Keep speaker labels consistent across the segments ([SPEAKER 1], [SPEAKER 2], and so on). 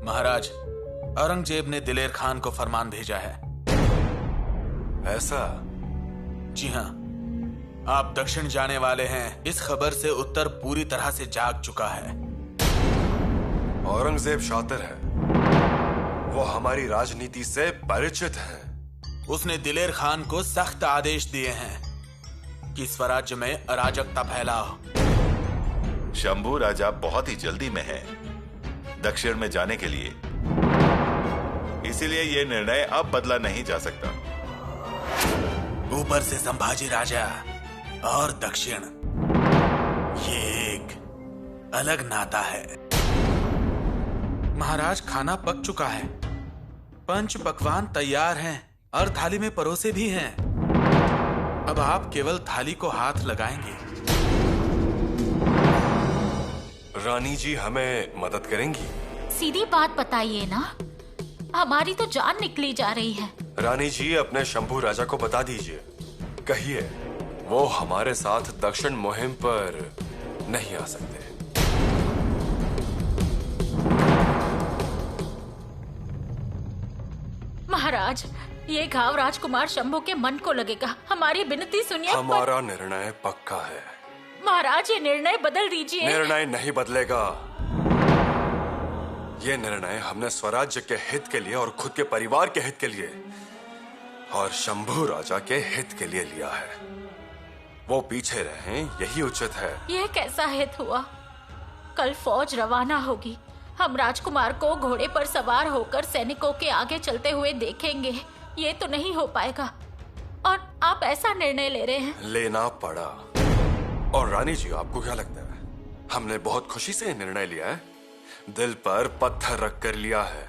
[SPEAKER 1] महाराज, औरंगजेब ने दिलेर खान को फरमान भेजा है।
[SPEAKER 2] ऐसा?
[SPEAKER 1] जी हाँ, आप दक्षिण जाने वाले हैं, इस खबर से उत्तर पूरी तरह से जाग चुका है।
[SPEAKER 2] औरंगजेब शातिर है, वो हमारी राजनीति से परिचित है।
[SPEAKER 1] उसने दिलेर खान को सख्त आदेश दिए हैं कि स्वराज्य में अराजकता फैलाओ।
[SPEAKER 3] शंभू राजा बहुत ही जल्दी में है दक्षिण में जाने के लिए, इसीलिए यह निर्णय अब बदला नहीं जा सकता।
[SPEAKER 1] ऊपर से संभाजी राजा और दक्षिण, ये एक अलग नाता है। महाराज, खाना पक चुका है, पंच पकवान तैयार हैं और थाली में परोसे भी हैं। अब आप केवल थाली को हाथ लगाएंगे।
[SPEAKER 2] रानी जी हमें मदद करेंगी?
[SPEAKER 4] सीधी बात बताइए ना, हमारी तो जान निकली जा रही है।
[SPEAKER 2] रानी जी, अपने शंभू राजा को बता दीजिए, कहिए वो हमारे साथ दक्षिण मुहिम पर नहीं आ सकते।
[SPEAKER 4] महाराज, ये घाव राजकुमार शंभू के मन को लगेगा। हमारी विनती सुनिए।
[SPEAKER 2] हमारा निर्णय पक्का है।
[SPEAKER 4] महाराज, ये निर्णय बदल दीजिए।
[SPEAKER 2] निर्णय नहीं बदलेगा। ये निर्णय हमने स्वराज्य के हित के लिए और खुद के परिवार के हित के लिए और शंभू राजा के हित के लिए लिया है। वो पीछे रहें, यही उचित है।
[SPEAKER 4] यह कैसा हित हुआ? कल फौज रवाना होगी, हम राजकुमार को घोड़े पर सवार होकर सैनिकों के आगे चलते हुए देखेंगे। ये तो नहीं हो पाएगा और आप ऐसा निर्णय ले रहे हैं।
[SPEAKER 2] लेना पड़ा। और रानी जी, आपको क्या लगता है, हमने बहुत खुशी से निर्णय लिया है? दिल पर पत्थर रख कर लिया है।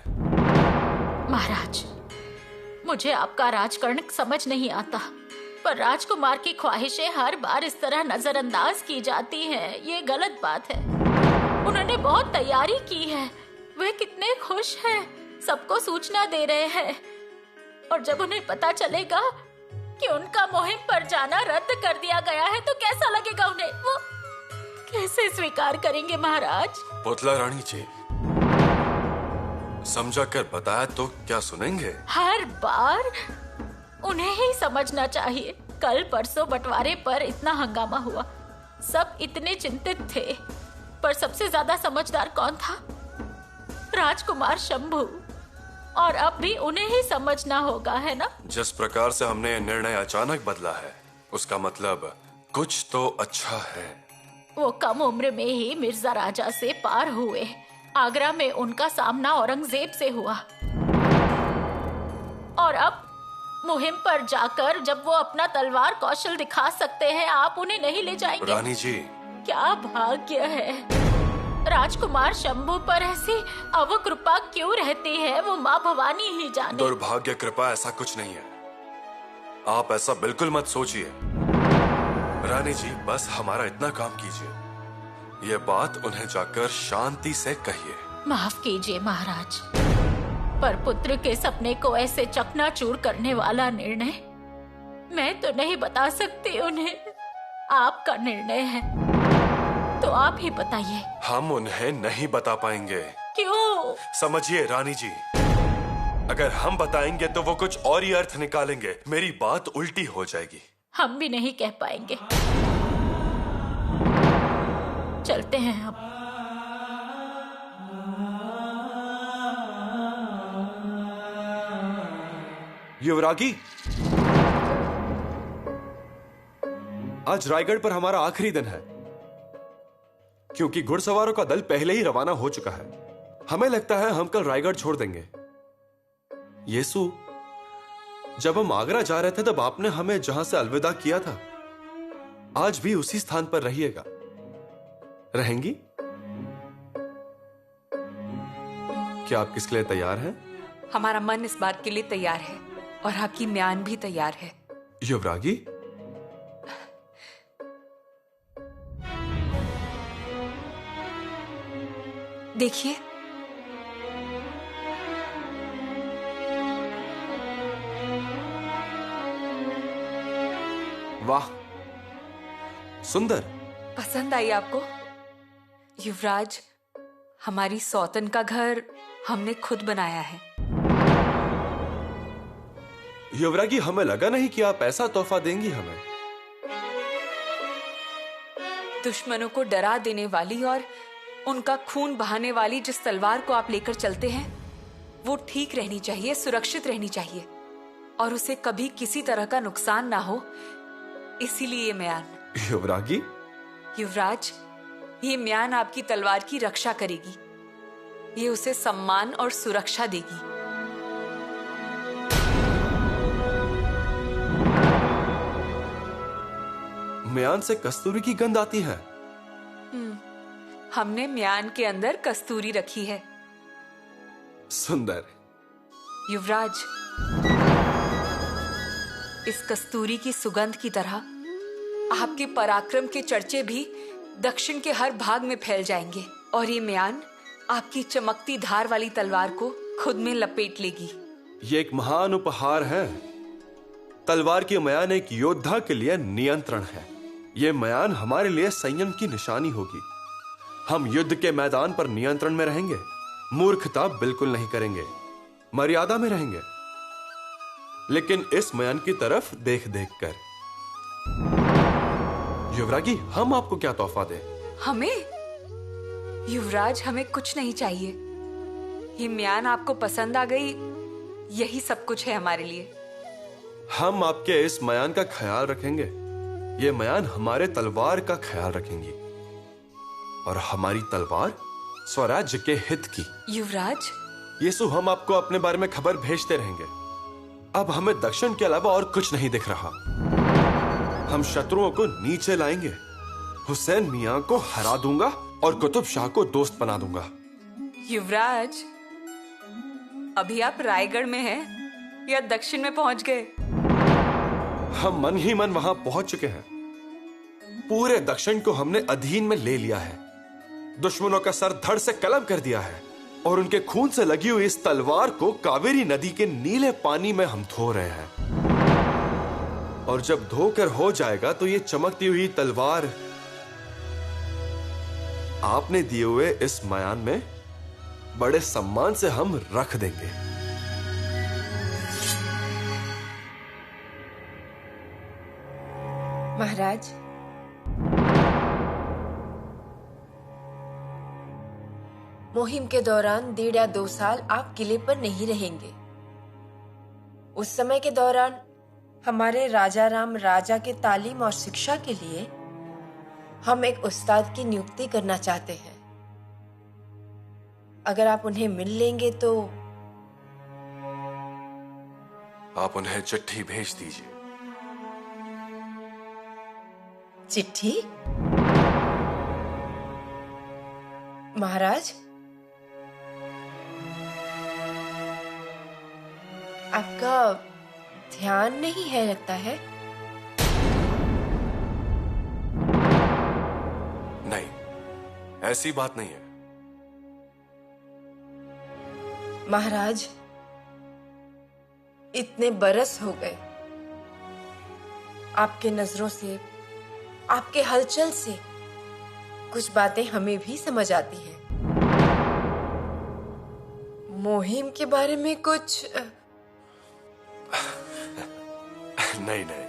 [SPEAKER 4] महाराज, मुझे आपका राजकरण समझ नहीं आता, पर राजकुमार की ख्वाहिशें हर बार इस तरह नजरअंदाज की जाती हैं। ये गलत बात है। उन्होंने बहुत तैयारी की है, वे कितने खुश हैं, सबको सूचना दे रहे हैं, और जब उन्हें पता चलेगा कि उनका मुहिम पर जाना रद्द कर दिया गया है तो कैसा लगेगा उन्हें? वो कैसे स्वीकार करेंगे? महाराज,
[SPEAKER 2] पुतला रानी जी, समझा कर बताया तो क्या सुनेंगे?
[SPEAKER 4] हर बार उन्हें ही समझना चाहिए। कल परसों बंटवारे पर इतना हंगामा हुआ, सब इतने चिंतित थे, पर सबसे ज्यादा समझदार कौन था? राजकुमार शंभू। और अब भी उन्हें ही समझना होगा, है ना?
[SPEAKER 2] जिस प्रकार से हमने ये निर्णय अचानक बदला है, उसका मतलब कुछ तो अच्छा है।
[SPEAKER 4] वो कम उम्र में ही मिर्जा राजा से पार हुए। आगरा में उनका सामना औरंगजेब से हुआ, और अब मुहिम पर जाकर जब वो अपना तलवार कौशल दिखा सकते हैं, आप उन्हें नहीं ले जाएंगे?
[SPEAKER 2] रानी जी,
[SPEAKER 4] क्या भाग्य है। राजकुमार शंभू पर ऐसी अवकृपा क्यों रहती है, वो माँ भवानी ही जाने।
[SPEAKER 2] दुर्भाग्य कृपा ऐसा कुछ नहीं है, आप ऐसा बिल्कुल मत सोचिए। रानी जी, बस हमारा इतना काम कीजिए, ये बात उन्हें जाकर शांति से कहिए।
[SPEAKER 4] माफ कीजिए महाराज, पर पुत्र के सपने को ऐसे चकनाचूर करने वाला निर्णय मैं तो नहीं बता सकती उन्हें। आपका निर्णय है तो आप ही बताइए।
[SPEAKER 2] हम उन्हें नहीं बता पाएंगे।
[SPEAKER 4] क्यों?
[SPEAKER 2] समझिए रानी जी, अगर हम बताएंगे तो वो कुछ और ही अर्थ निकालेंगे, मेरी बात उल्टी हो जाएगी।
[SPEAKER 4] हम भी नहीं कह पाएंगे। चलते हैं हम।
[SPEAKER 5] युवरागी, आज रायगढ़ पर हमारा आखिरी दिन है, क्योंकि घुड़सवारों का दल पहले ही रवाना हो चुका है। हमें लगता है हम कल रायगढ़ छोड़ देंगे। येसु, जब हम आगरा जा रहे थे तब आपने हमें जहां से अलविदा किया था, आज भी उसी स्थान पर रहिएगा। रहेंगी? क्या आप किसके लिए तैयार हैं?
[SPEAKER 6] हमारा मन इस बात के लिए तैयार है और आपकी म्यान भी तैयार है।
[SPEAKER 5] युवरागी,
[SPEAKER 6] देखिए,
[SPEAKER 5] वाह, सुंदर।
[SPEAKER 6] पसंद आई आपको? युवराज, हमारी सौतन का घर हमने खुद बनाया है।
[SPEAKER 5] युवरागी, हमें लगा नहीं कि आप ऐसा तोहफा देंगी हमें।
[SPEAKER 6] दुश्मनों को डरा देने वाली और उनका खून बहाने वाली जिस तलवार को आप लेकर चलते हैं वो ठीक रहनी चाहिए, सुरक्षित रहनी चाहिए और उसे कभी किसी तरह का नुकसान ना हो, इसीलिए ये म्यान।
[SPEAKER 5] युवरागी,
[SPEAKER 6] युवराज, ये म्यान आपकी तलवार की रक्षा करेगी, ये उसे सम्मान और सुरक्षा देगी।
[SPEAKER 5] म्यान से कस्तूरी की गंध आती है।
[SPEAKER 6] हमने म्यान के अंदर कस्तूरी रखी है।
[SPEAKER 5] सुंदर।
[SPEAKER 6] युवराज, इस कस्तूरी की सुगंध की तरह आपके पराक्रम के चर्चे भी दक्षिण के हर भाग में फैल जाएंगे और ये म्यान आपकी चमकती धार वाली तलवार को खुद में लपेट लेगी।
[SPEAKER 5] ये एक महान उपहार है। तलवार की म्यान एक योद्धा के लिए नियंत्रण है। ये म्यान हमारे लिए संयम की निशानी होगी। हम युद्ध के मैदान पर नियंत्रण में रहेंगे, मूर्खता बिल्कुल नहीं करेंगे, मर्यादा में रहेंगे, लेकिन इस म्यान की तरफ देख देख कर। युवरागी, हम आपको क्या तोहफा दें?
[SPEAKER 6] हमें? युवराज, हमें कुछ नहीं चाहिए। ये म्यान आपको पसंद आ गई, यही सब कुछ है हमारे लिए।
[SPEAKER 5] हम आपके इस म्यान का ख्याल रखेंगे। ये म्यान हमारे तलवार का ख्याल रखेंगी और हमारी तलवार स्वराज्य के हित की।
[SPEAKER 6] युवराज,
[SPEAKER 5] यीशु, हम आपको अपने बारे में खबर भेजते रहेंगे। अब हमें दक्षिण के अलावा और कुछ नहीं दिख रहा। हम शत्रुओं को नीचे लाएंगे, हुसैन मियां को हरा दूंगा और कुतुब शाह को दोस्त बना दूंगा।
[SPEAKER 6] युवराज, अभी आप रायगढ़ में हैं या दक्षिण में पहुंच गए?
[SPEAKER 5] हम मन ही मन वहां पहुंच चुके हैं। पूरे दक्षिण को हमने अधीन में ले लिया है। दुश्मनों का सर धड़ से कलम कर दिया है और उनके खून से लगी हुई इस तलवार को कावेरी नदी के नीले पानी में हम धो रहे हैं। और जब धोकर हो जाएगा तो ये चमकती हुई तलवार आपने दिए हुए इस म्यान में बड़े सम्मान से हम रख देंगे।
[SPEAKER 7] महाराज, मुहिम के दौरान 1.5 या 2 साल आप किले पर नहीं रहेंगे। उस समय के दौरान हमारे राजा राम राजा के तालीम और शिक्षा के लिए हम एक उस्ताद की नियुक्ति करना चाहते हैं। अगर आप उन्हें मिल लेंगे तो
[SPEAKER 2] आप उन्हें चिट्ठी भेज दीजिए।
[SPEAKER 7] चिट्ठी? महाराज, आपका ध्यान नहीं है लगता है।
[SPEAKER 2] नहीं, ऐसी बात नहीं है।
[SPEAKER 7] महाराज, इतने बरस हो गए, आपके नजरों से, आपके हलचल से कुछ बातें हमें भी समझ आती हैं। मुहिम के बारे में कुछ
[SPEAKER 2] नहीं नहीं,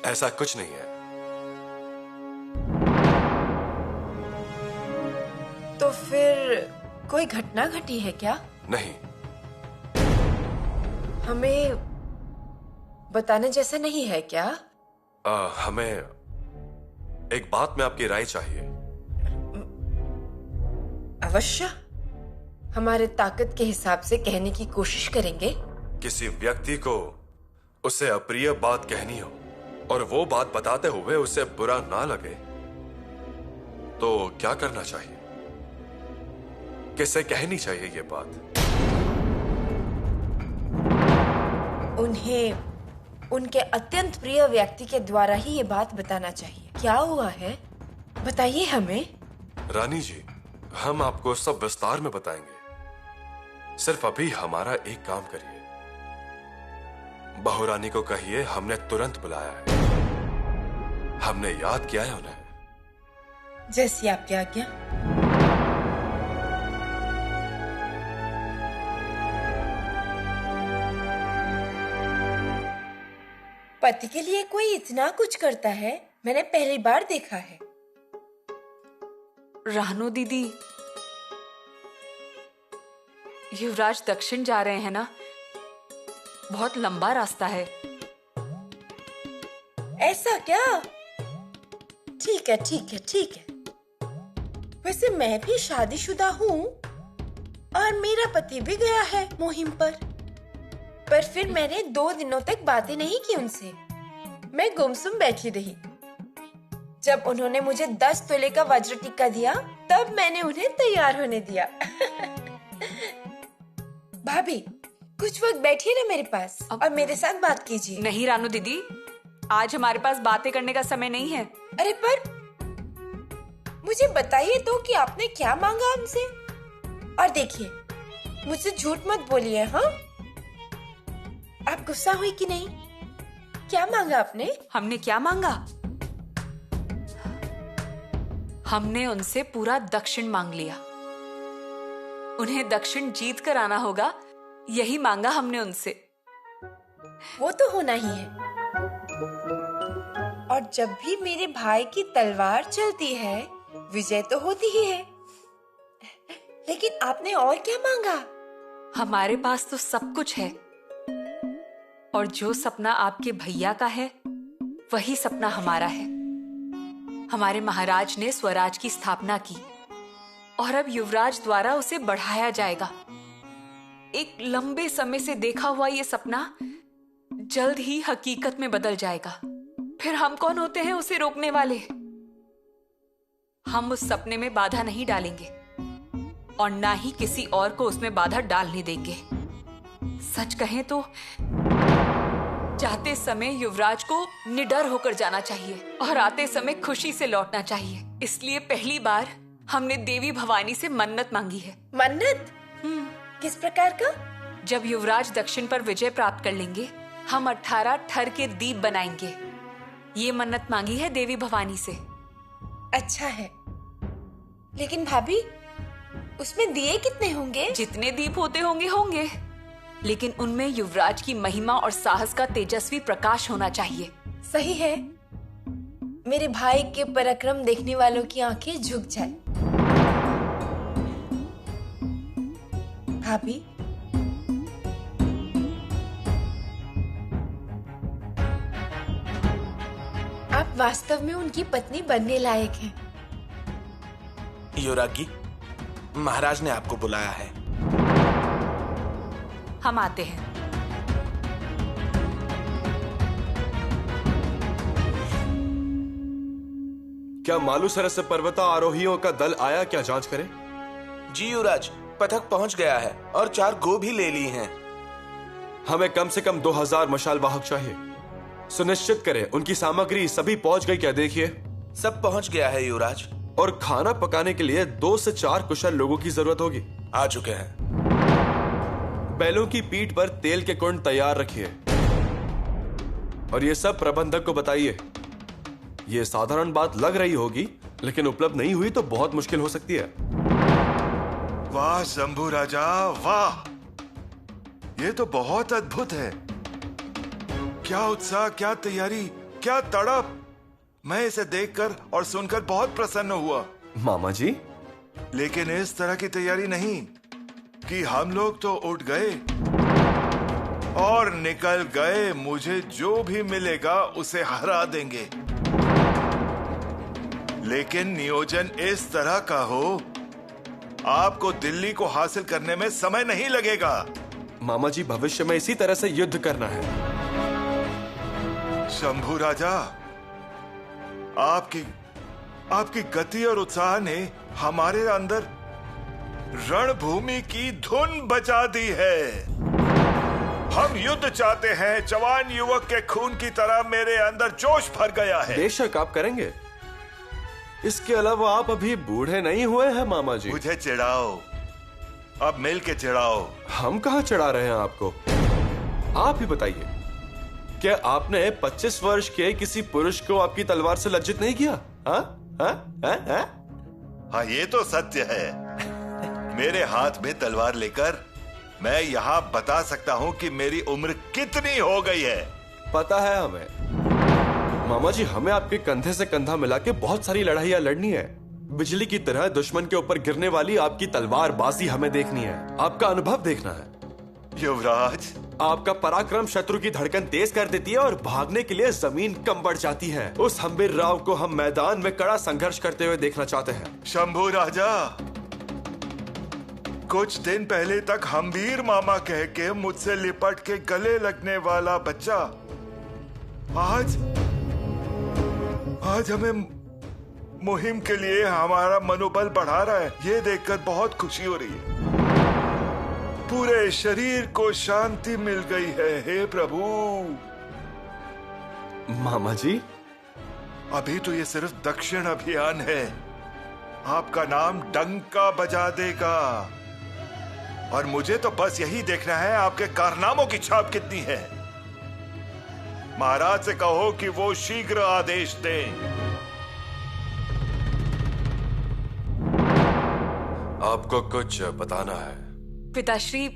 [SPEAKER 2] ऐसा कुछ नहीं है।
[SPEAKER 7] तो फिर कोई घटना घटी है क्या?
[SPEAKER 2] नहीं।
[SPEAKER 7] हमें बताने जैसा नहीं है क्या?
[SPEAKER 2] हमें एक बात में आपकी राय चाहिए।
[SPEAKER 7] अवश्य, हमारे ताकत के हिसाब से कहने की कोशिश करेंगे।
[SPEAKER 2] किसी व्यक्ति को उसे अप्रिय बात कहनी हो और वो बात बताते हुए उसे बुरा ना लगे तो क्या करना चाहिए? किसे कहनी चाहिए ये बात?
[SPEAKER 7] उन्हें उनके अत्यंत प्रिय व्यक्ति के द्वारा ही ये बात बताना चाहिए। क्या हुआ है, बताइए हमें।
[SPEAKER 2] रानी जी, हम आपको सब विस्तार में बताएंगे। सिर्फ अभी हमारा एक काम करिए। बहुरानी को कहिए हमने तुरंत बुलाया है। हमने याद किया है उन्हें।
[SPEAKER 7] जैसी आपकी आज्ञा। पति के लिए कोई इतना कुछ करता है, मैंने पहली बार देखा है।
[SPEAKER 6] रानो दीदी, युवराज दक्षिण जा रहे हैं ना, बहुत लंबा रास्ता है।
[SPEAKER 7] ऐसा क्या? ठीक है ठीक है ठीक है। वैसे मैं भी शादीशुदा हूँ और मेरा पति भी गया है मुहिम पर फिर मैंने 2 दिनों तक बातें नहीं की उनसे। मैं गुमसुम बैठी रही। जब उन्होंने मुझे 10 तोले का वज्र टिक्का दिया तब मैंने उन्हें तैयार होने दिया। भाभी, कुछ वक्त बैठिए ना मेरे पास और मेरे साथ बात कीजिए।
[SPEAKER 6] नहीं रानू दीदी, आज हमारे पास बातें करने का समय नहीं है।
[SPEAKER 7] अरे पर मुझे बताइए तो कि आपने क्या मांगा हमसे। और देखिए, मुझसे झूठ मत बोलिए। हाँ, आप गुस्सा हुई कि नहीं? क्या मांगा आपने?
[SPEAKER 6] हमने क्या मांगा? हमने उनसे पूरा दक्षिण मांग लिया। उन्हें दक्षिण जीत कर आना होगा, यही मांगा हमने उनसे।
[SPEAKER 7] वो तो होना ही है। और जब भी मेरे भाई की तलवार चलती है, विजय तो होती ही है। लेकिन आपने और क्या मांगा?
[SPEAKER 6] हमारे पास तो सब कुछ है, और जो सपना आपके भैया का है वही सपना हमारा है। हमारे महाराज ने स्वराज की स्थापना की और अब युवराज द्वारा उसे बढ़ाया जाएगा। एक लंबे समय से देखा हुआ ये सपना जल्द ही हकीकत में बदल जाएगा। फिर हम कौन होते हैं उसे रोकने वाले? हम उस सपने में बाधा नहीं डालेंगे और ना ही किसी और को उसमें बाधा डालने देंगे। सच कहें तो जाते समय युवराज को निडर होकर जाना चाहिए और आते समय खुशी से लौटना चाहिए। इसलिए पहली बार हमने देवी भवानी से मन्नत मांगी है।
[SPEAKER 7] मन्नत? किस प्रकार का?
[SPEAKER 6] जब युवराज दक्षिण पर विजय प्राप्त कर लेंगे, हम 18 ठर के दीप बनाएंगे। ये मन्नत मांगी है देवी भवानी से।
[SPEAKER 7] अच्छा है, लेकिन भाभी, उसमें दिए कितने होंगे?
[SPEAKER 6] जितने दीप होते होंगे होंगे, लेकिन उनमें युवराज की महिमा और साहस का तेजस्वी प्रकाश होना चाहिए।
[SPEAKER 7] सही है। मेरे भाई के पराक्रम देखने वालों की आंखें झुक जाए। भाभी, आप वास्तव में उनकी पत्नी बनने लायक हैं।
[SPEAKER 1] युवरागी, महाराज ने आपको बुलाया है।
[SPEAKER 6] हम आते हैं।
[SPEAKER 5] क्या मालूसरस से पर्वता आरोहियों का दल आया? क्या जांच करें?
[SPEAKER 1] जी युवराज, पथक पहुंच गया है और 4 गो भी ले ली हैं।
[SPEAKER 5] हमें कम से कम 2000 मशाल वाहक चाहिए। सुनिश्चित करें उनकी सामग्री सभी पहुंच गई क्या? देखिए,
[SPEAKER 1] सब पहुंच गया है युवराज।
[SPEAKER 5] और खाना पकाने के लिए 2 से 4 कुशल लोगों की जरूरत होगी।
[SPEAKER 1] आ चुके हैं।
[SPEAKER 5] बैलों की पीठ पर तेल के कुंड तैयार रखिए और ये सब प्रबंधक को बताइए। ये साधारण बात लग रही होगी, लेकिन उपलब्ध नहीं हुई तो बहुत मुश्किल हो सकती है।
[SPEAKER 3] वाह शंभू राजा, वाह! ये तो बहुत अद्भुत है। क्या उत्साह, क्या तैयारी, क्या तड़प! मैं इसे देखकर और सुनकर बहुत प्रसन्न हुआ।
[SPEAKER 5] मामा जी,
[SPEAKER 3] लेकिन इस तरह की तैयारी नहीं कि हम लोग तो उठ गए और निकल गए, मुझे जो भी मिलेगा उसे हरा देंगे। लेकिन नियोजन इस तरह का हो, आपको दिल्ली को हासिल करने में समय नहीं लगेगा।
[SPEAKER 5] मामा जी, भविष्य में इसी तरह से युद्ध करना है।
[SPEAKER 3] शंभू राजा, आपकी गति और उत्साह ने हमारे अंदर रणभूमि की धुन बजा दी है। हम युद्ध चाहते हैं। जवान युवक के खून की तरह मेरे अंदर जोश भर गया है।
[SPEAKER 5] बेशक आप करेंगे। इसके अलावा आप अभी बूढ़े नहीं हुए हैं मामा जी।
[SPEAKER 3] मुझे चिढ़ाओ, अब मिल के चिढ़ाओ।
[SPEAKER 5] हम कहाँ चढ़ा रहे हैं आपको? आप ही बताइए, क्या आपने 25 वर्ष के किसी पुरुष को आपकी तलवार से लज्जित नहीं किया?
[SPEAKER 3] हाँ, ये तो सत्य है। मेरे हाथ में तलवार लेकर मैं यहाँ बता सकता हूँ कि मेरी उम्र कितनी हो गई है।
[SPEAKER 5] पता है हमें। मामा जी, हमें आपके कंधे से कंधा मिला के बहुत सारी लड़ाइयां लड़नी है। बिजली की तरह दुश्मन के ऊपर गिरने वाली आपकी तलवारबाजी हमें देखनी है, आपका अनुभव देखना है।
[SPEAKER 3] युवराज,
[SPEAKER 5] आपका पराक्रम शत्रु की धड़कन तेज कर देती है और भागने के लिए जमीन कम बढ़ जाती है। उस हम्बीर राव को हम मैदान में कड़ा संघर्ष करते हुए देखना चाहते हैं।
[SPEAKER 3] शंभू राजा, कुछ दिन पहले तक हम्बीर मामा कह के मुझसे लिपट के गले लगने वाला बच्चा आज हमें मुहिम के लिए हमारा मनोबल बढ़ा रहा है। ये देखकर बहुत खुशी हो रही है। पूरे शरीर को शांति मिल गई है। हे प्रभु।
[SPEAKER 5] मामा जी,
[SPEAKER 3] अभी तो ये सिर्फ दक्षिण अभियान है, आपका नाम डंका बजा देगा। और मुझे तो बस यही देखना है आपके कारनामों की छाप कितनी है। महाराज से कहो कि वो शीघ्र आदेश दें।
[SPEAKER 2] आपको कुछ बताना है?
[SPEAKER 6] पिताश्री,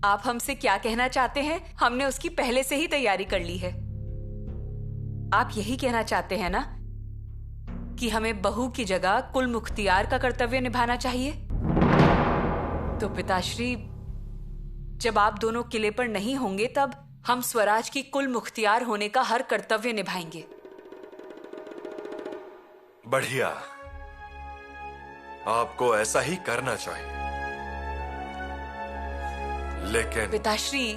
[SPEAKER 6] आप हमसे क्या कहना चाहते हैं, हमने उसकी पहले से ही तैयारी कर ली है। आप यही कहना चाहते हैं ना कि हमें बहू की जगह कुल मुख्तियार का कर्तव्य निभाना चाहिए? तो पिताश्री, जब आप दोनों किले पर नहीं होंगे तब हम स्वराज की कुल मुख्तियार होने का हर कर्तव्य निभाएंगे।
[SPEAKER 2] बढ़िया, आपको ऐसा ही करना चाहिए। लेकिन
[SPEAKER 6] पिताश्री,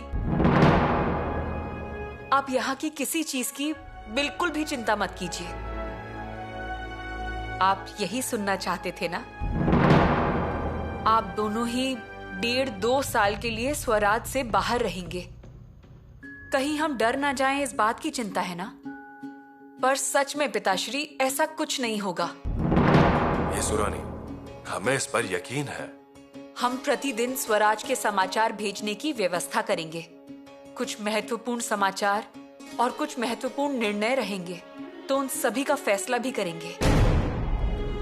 [SPEAKER 6] आप यहाँ की किसी चीज की बिल्कुल भी चिंता मत कीजिए। आप यही सुनना चाहते थे ना? आप दोनों ही 1.5-2 साल के लिए स्वराज से बाहर रहेंगे। कहीं हम डर ना जाएं, इस बात की चिंता है ना? पर सच में पिताश्री, ऐसा कुछ नहीं होगा।
[SPEAKER 2] ये सुरानी, हमें इस पर यकीन है।
[SPEAKER 6] हम प्रतिदिन स्वराज के समाचार भेजने की व्यवस्था करेंगे। कुछ महत्वपूर्ण समाचार और कुछ महत्वपूर्ण निर्णय रहेंगे, तो उन सभी का फैसला भी करेंगे।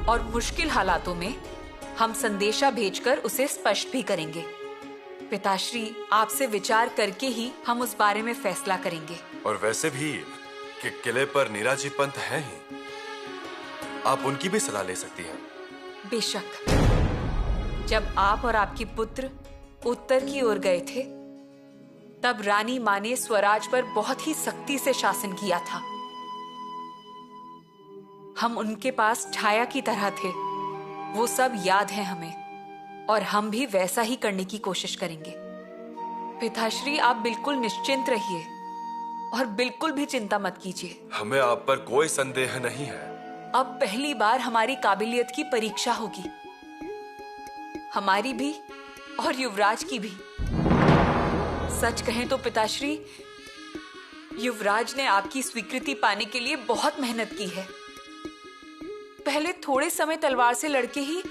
[SPEAKER 6] और मुश्किल हालातों में हम संदेशा भेजकर उसे स्पष्ट भी करेंगे। पिताश्री, आपसे विचार करके ही हम उस बारे में फैसला करेंगे।
[SPEAKER 2] और वैसे भी कि किले पर नीराजी पंत हैं ही, आप उनकी भी सलाह ले सकती हैं।
[SPEAKER 6] बेशक। जब आप और आपके पुत्र उत्तर की ओर गए थे, तब रानी मां ने स्वराज पर बहुत ही सख्ती से शासन किया था। हम उनके पास छाया की तरह थे, वो सब याद है हमें, और हम भी वैसा ही करने की कोशिश करेंगे। पिताश्री, आप बिल्कुल निश्चिंत रहिए और बिल्कुल भी चिंता मत कीजिए।
[SPEAKER 2] हमें आप पर कोई संदेह नहीं है।
[SPEAKER 6] अब पहली बार हमारी काबिलियत की परीक्षा होगी, हमारी भी और युवराज की भी। सच कहें तो पिताश्री, युवराज ने आपकी स्वीकृति पाने के लिए बहुत मेहनत की है। पहले थोड़े समय तलवार से लड़के ही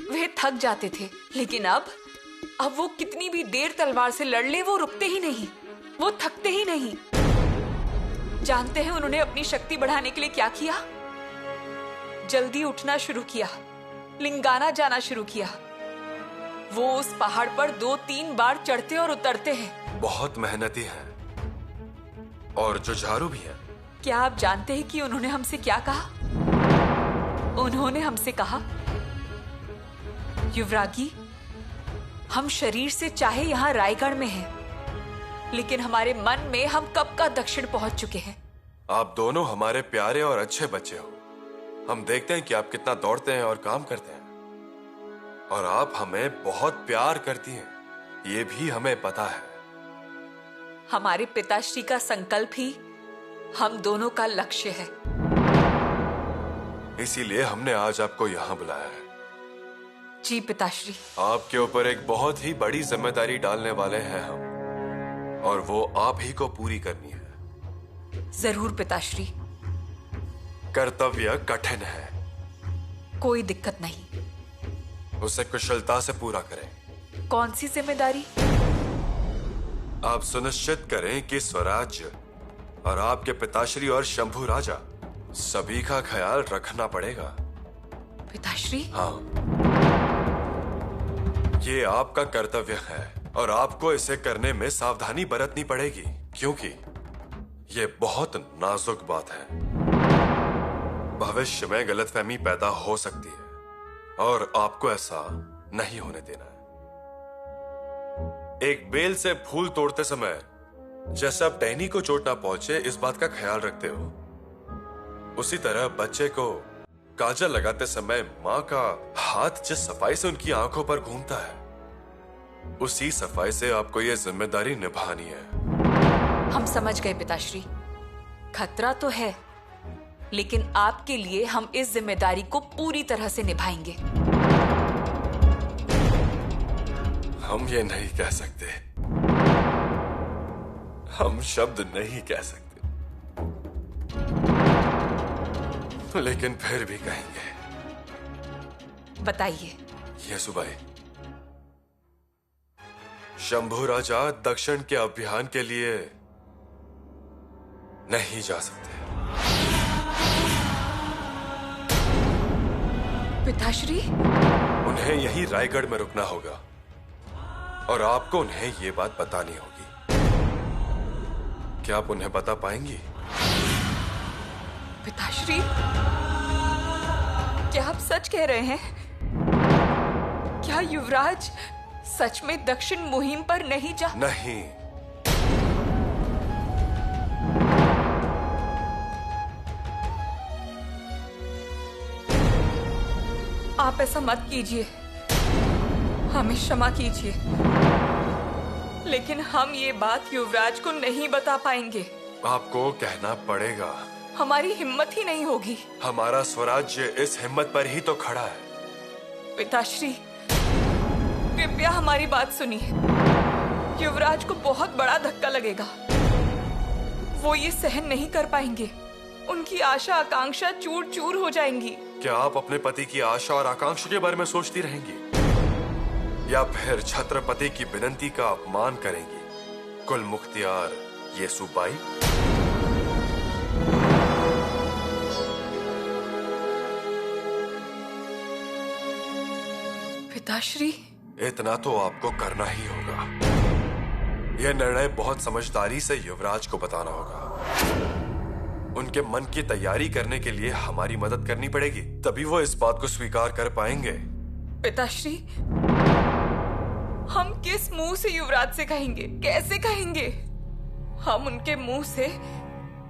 [SPEAKER 6] वे थक जाते थे, लेकिन अब वो कितनी भी देर तलवार से लड़ ले, वो रुकते ही नहीं, वो थकते ही नहीं। जानते हैं उन्होंने अपनी शक्ति बढ़ाने के लिए क्या किया? जल्दी उठना शुरू किया, लिंगाना जाना शुरू किया। वो उस पहाड़ पर 2-3 बार चढ़ते और उतरते हैं।
[SPEAKER 2] बहुत मेहनती हैं और जुझारू भी हैं।
[SPEAKER 6] क्या आप जानते हैं कि उन्होंने हमसे क्या कहा? उन्होंने हमसे कहा, युवरागी, हम शरीर से चाहे यहाँ रायगढ़ में हैं, लेकिन हमारे मन में हम कब का दक्षिण पहुंच चुके हैं।
[SPEAKER 2] आप दोनों हमारे प्यारे और अच्छे बच्चे हो। हम देखते हैं कि आप कितना दौड़ते हैं और काम करते हैं, और आप हमें बहुत प्यार करती हैं, ये भी हमें पता है।
[SPEAKER 6] हमारे पिताश्री का संकल्प ही हम दोनों का लक्ष्य है।
[SPEAKER 2] इसीलिए हमने आज आपको यहाँ बुलाया है।
[SPEAKER 6] जी पिताश्री।
[SPEAKER 2] आपके ऊपर एक बहुत ही बड़ी जिम्मेदारी डालने वाले हैं हम, और वो आप ही को पूरी करनी है।
[SPEAKER 6] जरूर पिताश्री।
[SPEAKER 2] कर्तव्य कठिन है,
[SPEAKER 6] कोई दिक्कत नहीं,
[SPEAKER 2] उसे कुशलता से पूरा करें।
[SPEAKER 6] कौन सी जिम्मेदारी?
[SPEAKER 2] आप सुनिश्चित करें कि स्वराज्य और आपके पिताश्री और शंभू राजा सभी का ख्याल रखना पड़ेगा।
[SPEAKER 6] पिताश्री?
[SPEAKER 2] हाँ, ये आपका कर्तव्य है और आपको इसे करने में सावधानी बरतनी पड़ेगी, क्योंकि ये बहुत नाजुक बात है। भविष्य में गलतफहमी पैदा हो सकती है और आपको ऐसा नहीं होने देना है। एक बेल से फूल तोड़ते समय जैसे आप टहनी को चोट ना पहुंचे इस बात का ख्याल रखते हो, उसी तरह बच्चे को काजल लगाते समय मां का हाथ जिस सफाई से उनकी आंखों पर घूमता है, उसी सफाई से आपको यह जिम्मेदारी निभानी है।
[SPEAKER 6] हम समझ गए पिताश्री, खतरा तो है, लेकिन आपके लिए हम इस जिम्मेदारी को पूरी तरह से निभाएंगे।
[SPEAKER 2] हम ये नहीं कह सकते, हम शब्द नहीं कह सकते, लेकिन फिर भी कहेंगे।
[SPEAKER 6] बताइए।
[SPEAKER 2] येसुबाई, शंभू राजा दक्षिण के अभियान के लिए नहीं जा सकते।
[SPEAKER 6] पिताश्री,
[SPEAKER 2] उन्हें यहीं रायगढ़ में रुकना होगा और आपको उन्हें ये बात बतानी होगी। क्या आप उन्हें बता पाएंगी?
[SPEAKER 6] पिताश्री, क्या आप सच कह रहे हैं? क्या युवराज सच में दक्षिण मुहिम पर नहीं जा?
[SPEAKER 2] नहीं।
[SPEAKER 6] आप ऐसा मत कीजिए, हमें क्षमा कीजिए, लेकिन हम ये बात युवराज को नहीं बता पाएंगे।
[SPEAKER 2] आपको कहना पड़ेगा।
[SPEAKER 6] हमारी हिम्मत ही नहीं होगी।
[SPEAKER 2] हमारा स्वराज्य इस हिम्मत पर ही तो खड़ा है।
[SPEAKER 6] पिताश्री, कृपया हमारी बात सुनिए। युवराज को बहुत बड़ा धक्का लगेगा, वो ये सहन नहीं कर पाएंगे। उनकी आशा आकांक्षा चूर चूर हो जाएंगी।
[SPEAKER 2] क्या आप अपने पति की आशा और आकांक्षा के बारे में सोचती रहेंगी, या फिर छत्रपति की विनती का अपमान करेंगी? कुल मुख्तियार येसुबाई।
[SPEAKER 6] पिताश्री,
[SPEAKER 2] इतना तो आपको करना ही होगा। यह निर्णय बहुत समझदारी से युवराज को बताना होगा। उनके मन की तैयारी करने के लिए हमारी मदद करनी पड़ेगी, तभी वो इस बात को स्वीकार कर पाएंगे।
[SPEAKER 6] पिताश्री, हम किस मुंह से युवराज से कहेंगे, कैसे कहेंगे? हम उनके मुंह से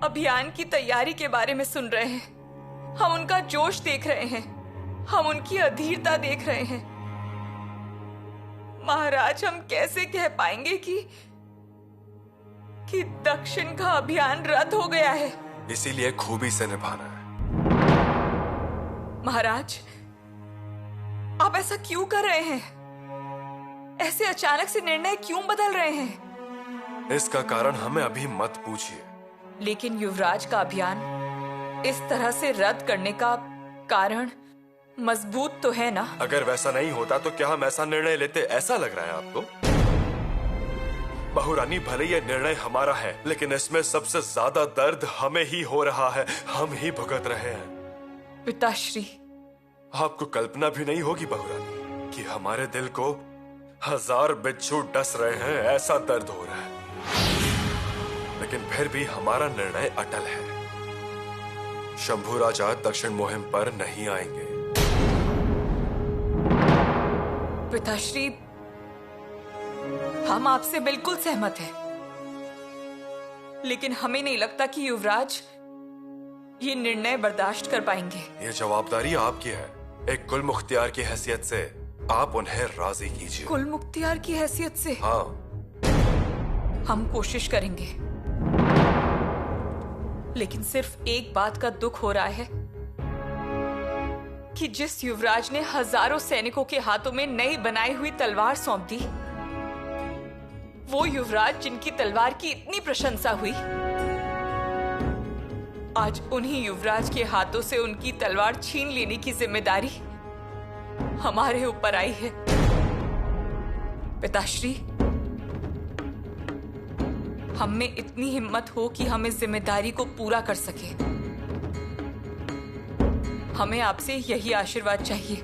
[SPEAKER 6] अभियान की तैयारी के बारे में सुन रहे हैं, हम उनका जोश देख रहे हैं, हम उनकी अधीरता देख रहे हैं। महाराज, हम कैसे कह पाएंगे कि दक्षिण का अभियान रद्द हो गया है?
[SPEAKER 2] इसीलिए खूबी से निभाना है।
[SPEAKER 6] महाराज, आप ऐसा क्यों कर रहे हैं? ऐसे अचानक से निर्णय क्यों बदल रहे हैं?
[SPEAKER 2] इसका कारण हमें अभी मत पूछिए।
[SPEAKER 6] लेकिन युवराज का अभियान इस तरह से रद्द करने का कारण मजबूत तो है ना?
[SPEAKER 2] अगर वैसा नहीं होता तो क्या हम ऐसा निर्णय लेते, ऐसा लग रहा है आपको? बहुरानी, भले यह निर्णय हमारा है, लेकिन इसमें सबसे ज्यादा दर्द हमें ही हो रहा है, हम ही भुगत रहे हैं।
[SPEAKER 6] पिताश्री,
[SPEAKER 2] आपको कल्पना भी नहीं होगी बहुरानी कि हमारे दिल को 1000 बिच्छू डस रहे हैं, ऐसा दर्द हो रहा है। लेकिन फिर भी हमारा निर्णय अटल है। शंभू राजा दक्षिण मुहिम पर नहीं आएंगे।
[SPEAKER 6] पिताश्री, हम आपसे बिल्कुल सहमत हैं, लेकिन हमें नहीं लगता कि युवराज ये निर्णय बर्दाश्त कर पाएंगे।
[SPEAKER 2] ये जवाबदारी आपकी है। एक कुल मुख्तियार की हैसियत से आप उन्हें राजी कीजिए।
[SPEAKER 6] कुल मुख्तियार की हैसियत से?
[SPEAKER 2] हाँ।
[SPEAKER 6] हम कोशिश करेंगे, लेकिन सिर्फ एक बात का दुख हो रहा है कि जिस युवराज ने हजारों सैनिकों के हाथों में नई बनाई हुई तलवार सौंप दी, वो युवराज जिनकी तलवार की इतनी प्रशंसा हुई, आज उन्हीं युवराज के हाथों से उनकी तलवार छीन लेने की जिम्मेदारी हमारे ऊपर आई है। पिताश्री, हम में इतनी हिम्मत हो कि हम इस जिम्मेदारी को पूरा कर सके। हमें आपसे यही आशीर्वाद चाहिए।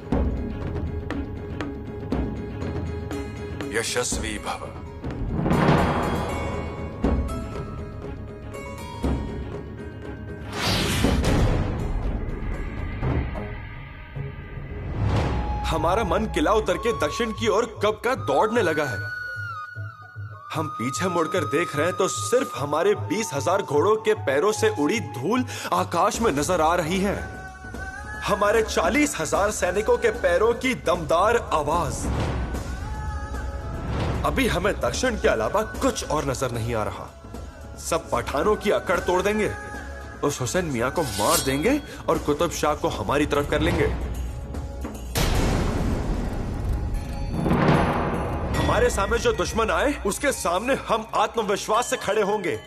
[SPEAKER 2] यशस्वी भव।
[SPEAKER 5] हमारा मन किला उतर के दक्षिण की ओर कब का दौड़ने लगा है। हम पीछे मुड़कर देख रहे हैं तो सिर्फ हमारे 20,000 घोड़ों के पैरों से उड़ी धूल आकाश में नजर आ रही है। हमारे 40,000 सैनिकों के पैरों की दमदार आवाज। अभी हमें दक्षिण के अलावा कुछ और नजर नहीं आ रहा। सब पठानों की अकड़ तोड़ देंगे, उस हुसैन मियां को मार देंगे और कुतुब शाह को हमारी तरफ कर लेंगे। हमारे सामने जो दुश्मन आए उसके सामने हम आत्मविश्वास से खड़े होंगे।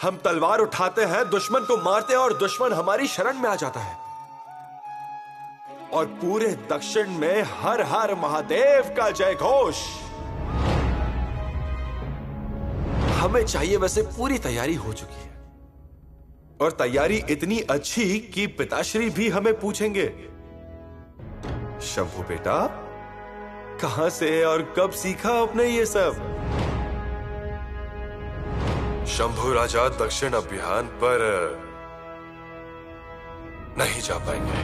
[SPEAKER 5] हम तलवार उठाते हैं, दुश्मन को मारते हैं और दुश्मन हमारी शरण में आ जाता है। और पूरे दक्षिण में हर हर महादेव का जय घोष। हमें चाहिए वैसे पूरी तैयारी हो चुकी है, और तैयारी इतनी अच्छी कि पिताश्री भी हमें पूछेंगे, शंभू बेटा कहां से और कब सीखा आपने ये सब?
[SPEAKER 2] शंभू राजा दक्षिण अभियान पर नहीं जा पाएंगे।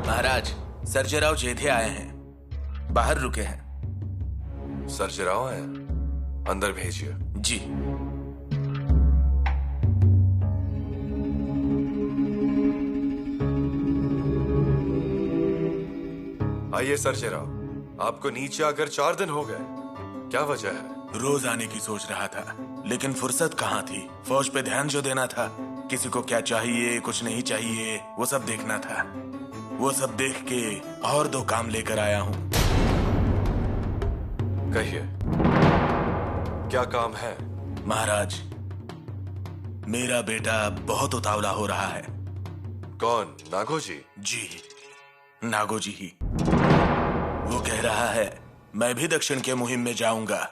[SPEAKER 1] महाराज, सर्जेराव जेधे आए हैं, बाहर रुके हैं।
[SPEAKER 2] सर्जेराव आए? अंदर भेजिए।
[SPEAKER 1] जी।
[SPEAKER 2] आइए सर्जेराव, आपको नीचे आकर 4 दिन हो गए, क्या वजह है?
[SPEAKER 1] रोज आने की सोच रहा था, लेकिन फुर्सत कहाँ थी। फौज पे ध्यान जो देना था, किसी को क्या चाहिए कुछ नहीं चाहिए वो सब देखना था। वो सब देख के और 2 काम लेकर आया हूँ।
[SPEAKER 2] कहिए, क्या काम है?
[SPEAKER 1] महाराज, मेरा बेटा बहुत उतावला हो रहा है।
[SPEAKER 2] कौन? नागोजी?
[SPEAKER 1] जी, नागोजी ही। वो कह रहा है मैं भी दक्षिण के मुहिम में जाऊंगा।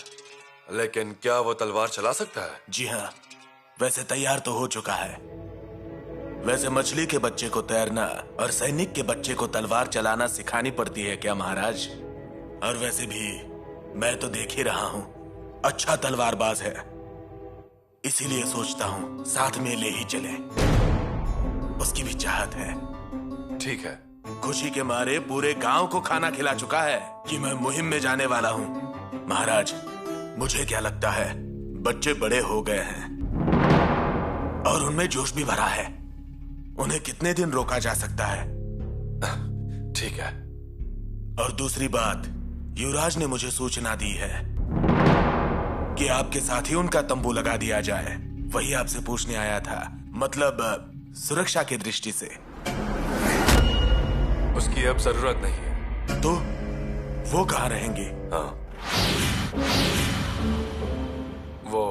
[SPEAKER 2] लेकिन क्या वो तलवार चला सकता है?
[SPEAKER 1] जी हाँ, वैसे तैयार तो हो चुका है। वैसे मछली के बच्चे को तैरना और सैनिक के बच्चे को तलवार चलाना सिखानी पड़ती है क्या महाराज? और वैसे भी मैं तो देख ही रहा हूँ, अच्छा तलवारबाज है। इसीलिए सोचता हूँ साथ में ले ही चले। उसकी भी चाहत है।
[SPEAKER 2] ठीक है।
[SPEAKER 1] खुशी के मारे पूरे गांव को खाना खिला चुका है कि मैं मुहिम में जाने वाला हूँ। महाराज, मुझे क्या लगता है बच्चे बड़े हो गए हैं और उनमें जोश भी भरा है। उन्हें कितने दिन रोका जा सकता है?
[SPEAKER 2] ठीक है।
[SPEAKER 1] और दूसरी बात, युवराज ने मुझे सूचना दी है कि आपके साथ ही उनका तंबू लगा दिया जाए। वही आपसे पूछने आया था, मतलब सुरक्षा की दृष्टि से।
[SPEAKER 2] उसकी अब जरूरत नहीं है।
[SPEAKER 1] तो वो कहाँ रहेंगे?
[SPEAKER 2] हाँ, वो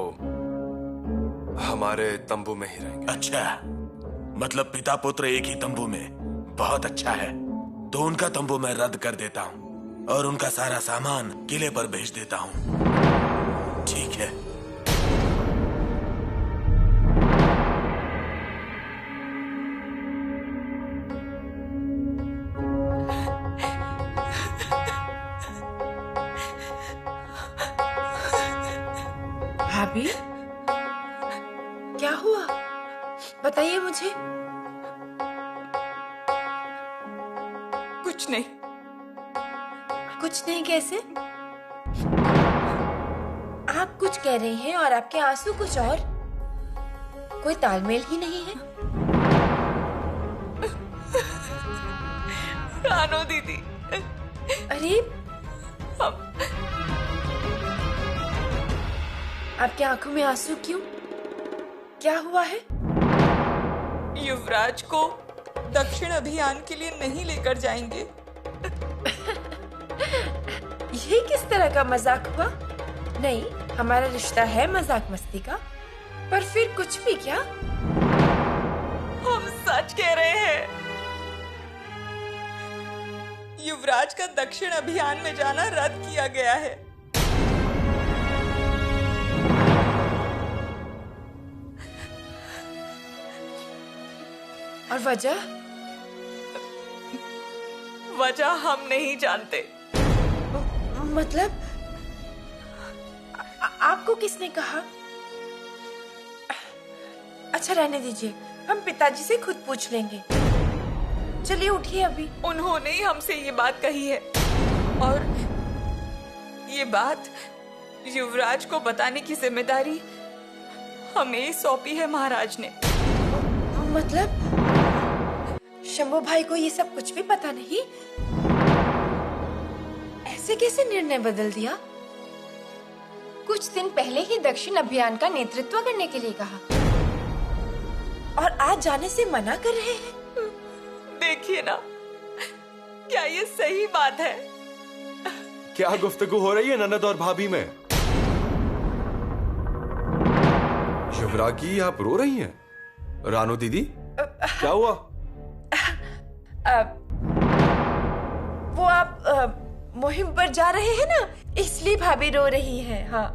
[SPEAKER 2] हमारे तंबू में ही रहेंगे।
[SPEAKER 1] अच्छा, मतलब पिता पुत्र एक ही तंबू में। बहुत अच्छा है। तो उनका तंबू मैं रद्द कर देता हूँ और उनका सारा सामान किले पर भेज देता हूँ। ठीक है।
[SPEAKER 7] भाभी, क्या हुआ? बताइए मुझे।
[SPEAKER 6] कुछ नहीं।
[SPEAKER 7] कुछ नहीं कैसे? आप कुछ कह रही हैं और आपके आंसू कुछ और। कोई तालमेल ही नहीं है।
[SPEAKER 6] रानो दीदी,
[SPEAKER 7] अरे, आपकी आंखों में आंसू क्यों? क्या हुआ है?
[SPEAKER 6] युवराज को दक्षिण अभियान के लिए नहीं लेकर जाएंगे।
[SPEAKER 7] ये किस तरह का मजाक हुआ? नहीं, हमारा रिश्ता है मजाक मस्ती का, पर फिर कुछ भी क्या?
[SPEAKER 6] हम सच कह रहे हैं। युवराज का दक्षिण अभियान में जाना रद्द किया गया है।
[SPEAKER 7] और वजह?
[SPEAKER 6] वजह हम नहीं जानते।
[SPEAKER 7] मतलब आपको किसने कहा? अच्छा रहने दीजिए, हम पिताजी से खुद पूछ लेंगे। चलिए उठिए अभी।
[SPEAKER 6] उन्होंने ही हमसे ये बात कही है और ये बात युवराज को बताने की जिम्मेदारी हमें सौंपी है महाराज ने।
[SPEAKER 7] मतलब शंभू भाई को ये सब कुछ भी पता नहीं? ऐसे कैसे निर्णय बदल दिया? कुछ दिन पहले ही दक्षिण अभियान का नेतृत्व करने के लिए कहा और आज जाने से मना कर रहे हैं।
[SPEAKER 6] देखिए ना, क्या ये सही बात है?
[SPEAKER 5] क्या गुफ्तगू हो रही है ननद और भाभी में? युवरागी, आप रो रही हैं? रानू दीदी, क्या हुआ?
[SPEAKER 7] वो आप मुहिम पर जा रहे हैं ना, इसलिए भाभी रो रही हैं। हाँ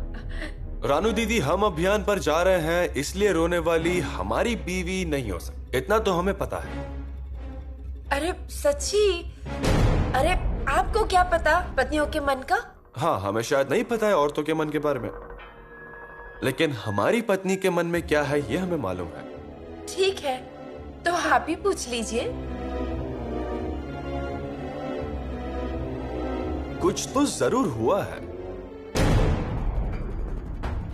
[SPEAKER 5] रानू दीदी, हम अभियान पर जा रहे हैं इसलिए रोने वाली हमारी बीवी नहीं हो सकती, इतना तो हमें पता है।
[SPEAKER 7] अरे सच्ची? अरे आपको क्या पता पत्नियों के मन का?
[SPEAKER 5] हाँ, हमें शायद नहीं पता है औरतों के मन के बारे में, लेकिन हमारी पत्नी के मन में क्या है ये हमें मालूम है।
[SPEAKER 7] ठीक है, तो आप ही पूछ लीजिए।
[SPEAKER 5] कुछ तो जरूर हुआ है,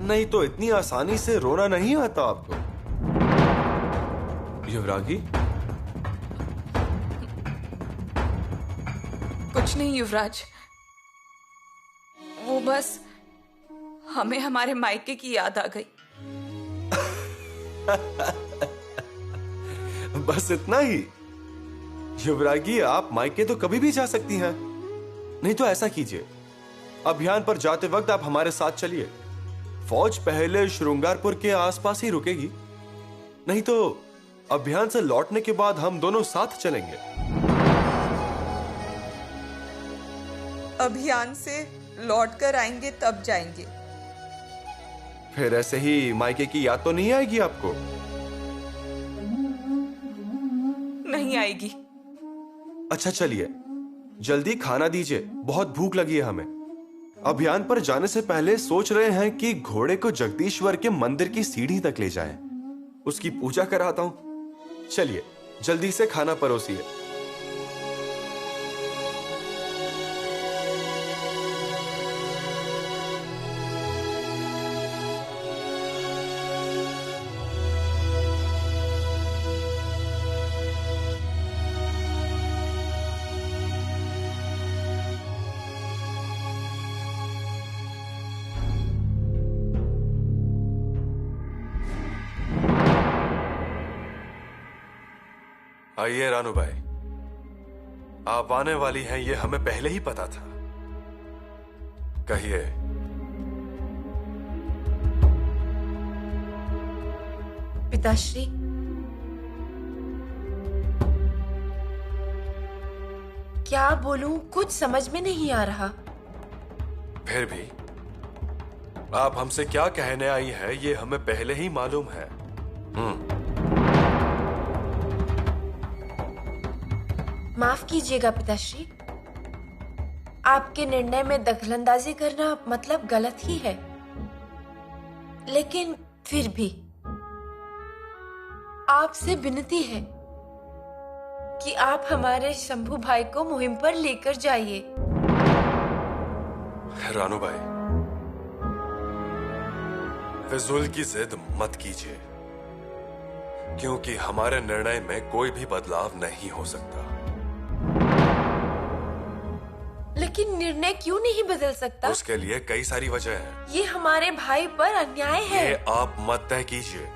[SPEAKER 5] नहीं तो इतनी आसानी से रोना नहीं आता आपको। युवरागी,
[SPEAKER 6] कुछ नहीं युवराज, वो बस हमें हमारे मायके की याद आ गई।
[SPEAKER 5] बस इतना ही? युवरागी, आप मायके तो कभी भी जा सकती हैं। नहीं तो ऐसा कीजिए, अभियान पर जाते वक्त आप हमारे साथ चलिए। फौज पहले श्रृंगारपुर के आसपास ही रुकेगी, नहीं तो अभियान से लौटने के बाद हम दोनों साथ चलेंगे।
[SPEAKER 6] अभियान से लौटकर आएंगे तब जाएंगे।
[SPEAKER 5] फिर ऐसे ही मायके की याद तो नहीं आएगी आपको?
[SPEAKER 6] नहीं आएगी।
[SPEAKER 5] अच्छा चलिए, जल्दी खाना दीजिए, बहुत भूख लगी है हमें। अभियान पर जाने से पहले सोच रहे हैं कि घोड़े को जगदीश्वर के मंदिर की सीढ़ी तक ले जाएं, उसकी पूजा कराता हूं। चलिए जल्दी से खाना परोसिए।
[SPEAKER 2] आइए रानू भाई, आप आने वाली हैं ये हमें पहले ही पता था। कहिए।
[SPEAKER 7] पिताश्री, क्या बोलूं, कुछ समझ में नहीं आ रहा।
[SPEAKER 2] फिर भी आप हमसे क्या कहने आई है ये हमें पहले ही मालूम है।
[SPEAKER 7] माफ कीजिएगा पिताश्री, आपके निर्णय में दखलंदाजी करना मतलब गलत ही है, लेकिन फिर भी आपसे विनती है कि आप हमारे शंभू भाई को मुहिम पर लेकर जाइए।
[SPEAKER 2] रानू भाई, फिजूल की जिद मत कीजिए, क्योंकि हमारे निर्णय में कोई भी बदलाव नहीं हो सकता।
[SPEAKER 7] लेकिन निर्णय क्यों नहीं बदल सकता?
[SPEAKER 2] उसके लिए कई सारी वजह है।
[SPEAKER 7] ये हमारे भाई पर अन्याय है।
[SPEAKER 2] ये आप मत तय कीजिए।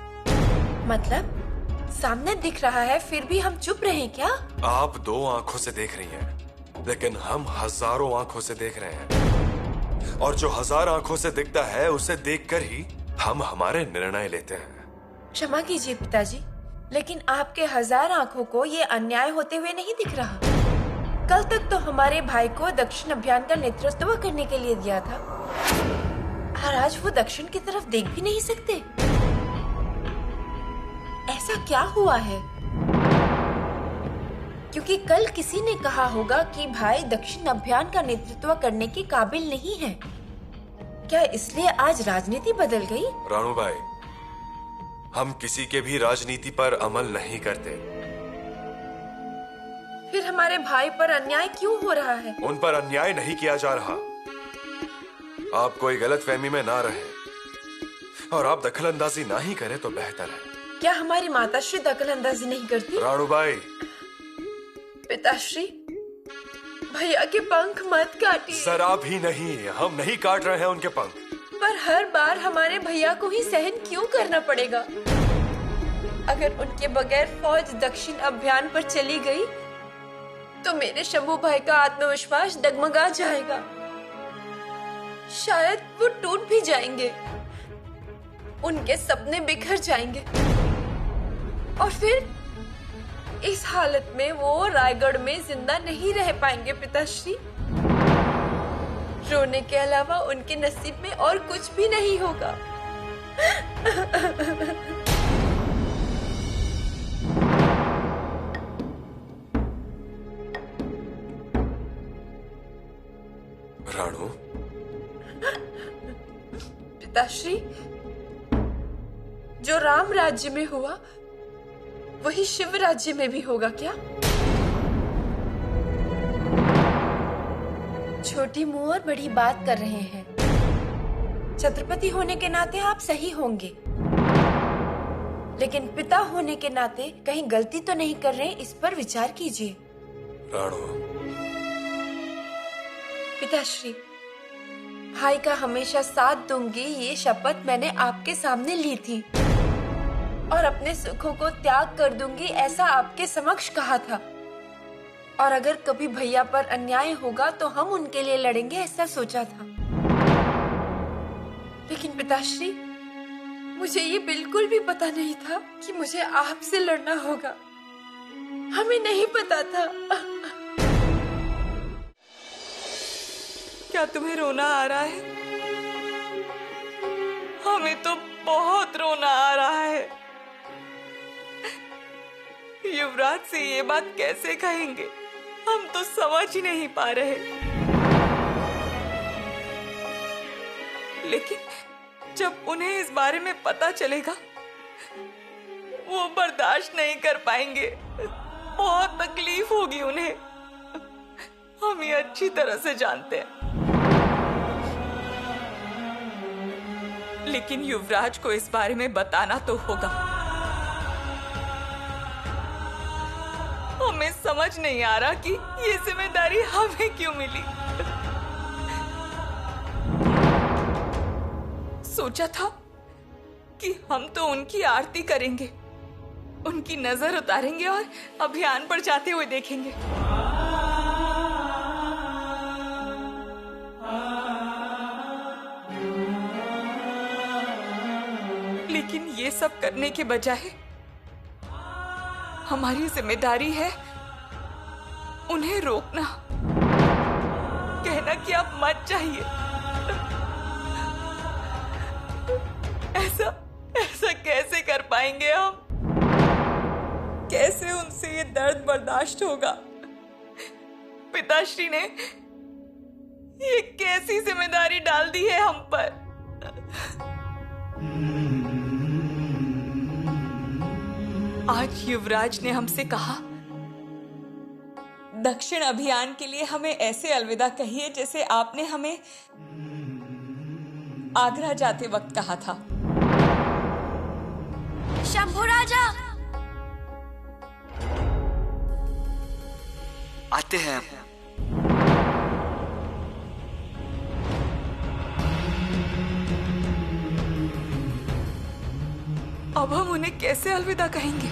[SPEAKER 7] मतलब सामने दिख रहा है फिर भी हम चुप रहे क्या?
[SPEAKER 2] आप 2 आंखों से देख रही हैं, लेकिन हम हजारों आंखों से देख रहे हैं, और जो 1000 आंखों से दिखता है उसे देखकर ही हम हमारे निर्णय लेते हैं।
[SPEAKER 7] क्षमा कीजिए पिताजी, लेकिन आपके 1000 आंखों को ये अन्याय होते हुए नहीं दिख रहा। कल तक तो हमारे भाई को दक्षिण अभियान का नेतृत्व करने के लिए दिया था, और आज वो दक्षिण की तरफ देख भी नहीं सकते। ऐसा क्या हुआ है? क्योंकि कल किसी ने कहा होगा कि भाई दक्षिण अभियान का नेतृत्व करने के काबिल नहीं है। क्या इसलिए आज राजनीति बदल गई?
[SPEAKER 2] रानू भाई, हम किसी के भी राजनीति पर अमल नहीं करते।
[SPEAKER 7] फिर हमारे भाई पर अन्याय क्यों हो रहा है?
[SPEAKER 2] उन पर अन्याय नहीं किया जा रहा। आप कोई गलतफहमी में ना रहे और आप दखलंदाजी ना ही करें तो बेहतर है।
[SPEAKER 7] क्या हमारी माताश्री दखलंदाजी नहीं करती?
[SPEAKER 2] रानू भाई,
[SPEAKER 7] पिताश्री, भैया के पंख मत काटिए।
[SPEAKER 2] जरा भी नहीं, हम नहीं काट रहे हैं उनके पंख।
[SPEAKER 7] पर हर बार हमारे भैया को ही सहन क्यों करना पड़ेगा? अगर उनके बगैर फौज दक्षिण अभियान पर चली गई तो मेरे शंभू भाई का आत्मविश्वास डगमगा जाएगा। शायद वो टूट भी जाएंगे, उनके सपने बिखर जाएंगे और फिर इस हालत में वो रायगढ़ में जिंदा नहीं रह पाएंगे। पिताश्री, रोने के अलावा उनके नसीब में और कुछ भी नहीं होगा।
[SPEAKER 2] रानू,
[SPEAKER 7] पिताश्री, जो राम राज्य में हुआ वही शिव राज्य में भी होगा क्या? छोटी मुंह और बड़ी बात कर रहे हैं। छत्रपति होने के नाते आप सही होंगे, लेकिन पिता होने के नाते कहीं गलती तो नहीं कर रहे, इस पर विचार कीजिए।
[SPEAKER 2] रानू,
[SPEAKER 7] पिताश्री, भाई का हमेशा साथ दूंगी ये शपथ मैंने आपके सामने ली थी और अपने सुखों को त्याग कर दूंगी ऐसा आपके समक्ष कहा था। और अगर कभी भैया पर अन्याय होगा तो हम उनके लिए लड़ेंगे ऐसा सोचा था। लेकिन पिताश्री, मुझे ये बिल्कुल भी पता नहीं था कि मुझे आपसे लड़ना होगा। हमें नहीं पता था।
[SPEAKER 6] क्या तुम्हें रोना आ रहा है? हमें तो बहुत रोना आ रहा है। युवराज से ये बात कैसे कहेंगे, हम तो समझ ही नहीं पा रहे। लेकिन जब उन्हें इस बारे में पता चलेगा वो बर्दाश्त नहीं कर पाएंगे, बहुत तकलीफ होगी उन्हें। हम ये अच्छी तरह से जानते हैं। लेकिन युवराज को इस बारे में बताना तो होगा। हमें समझ नहीं आ रहा कि ये जिम्मेदारी हमें क्यों मिली। सोचा था कि हम तो उनकी आरती करेंगे, उनकी नजर उतारेंगे और अभियान पर जाते हुए देखेंगे। लेकिन ये सब करने के बजाय हमारी जिम्मेदारी है उन्हें रोकना, कहना कि आप मत जाइए। ऐसा कैसे कर पाएंगे हम? कैसे उनसे ये दर्द बर्दाश्त होगा? पिताश्री ने ये कैसी जिम्मेदारी डाल दी है हम पर। आज युवराज ने हमसे कहा, दक्षिण अभियान के लिए हमें ऐसे अलविदा कहिए जैसे आपने हमें आगरा जाते वक्त कहा था।
[SPEAKER 8] शंभू राजा आते हैं।
[SPEAKER 6] अब हम उन्हें कैसे अलविदा कहेंगे?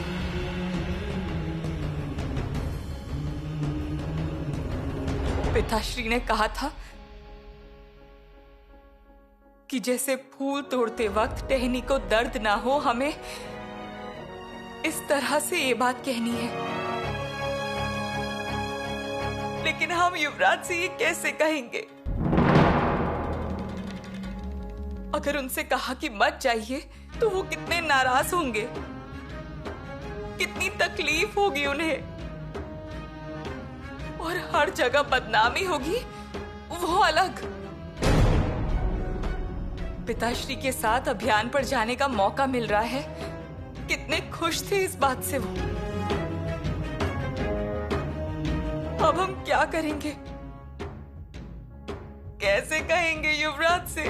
[SPEAKER 6] पिताश्री ने कहा था कि जैसे फूल तोड़ते वक्त टहनी को दर्द ना हो, हमें इस तरह से ये बात कहनी है। लेकिन हम युवराज से ये कैसे कहेंगे? अगर उनसे कहा कि मत जाइए तो वो कितने नाराज होंगे, कितनी तकलीफ होगी उन्हें। और हर जगह बदनामी होगी, वो अलग। पिताश्री के साथ अभियान पर जाने का मौका मिल रहा है, कितने खुश थे इस बात से वो। अब हम क्या करेंगे? कैसे कहेंगे युवराज से?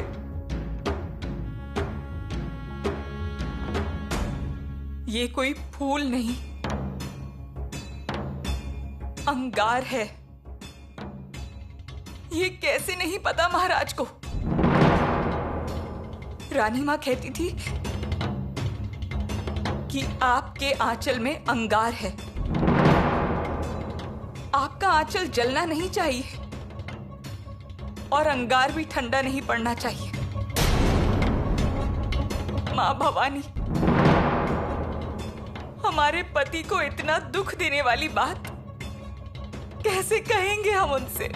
[SPEAKER 6] ये कोई फूल नहीं, अंगार है। ये कैसे नहीं पता महाराज को? रानी मां कहती थी कि आपके आंचल में अंगार है। आपका आंचल जलना नहीं चाहिए और अंगार भी ठंडा नहीं पड़ना चाहिए। मां भवानी, हमारे पति को इतना दुख देने वाली बात कैसे कहेंगे हम उनसे?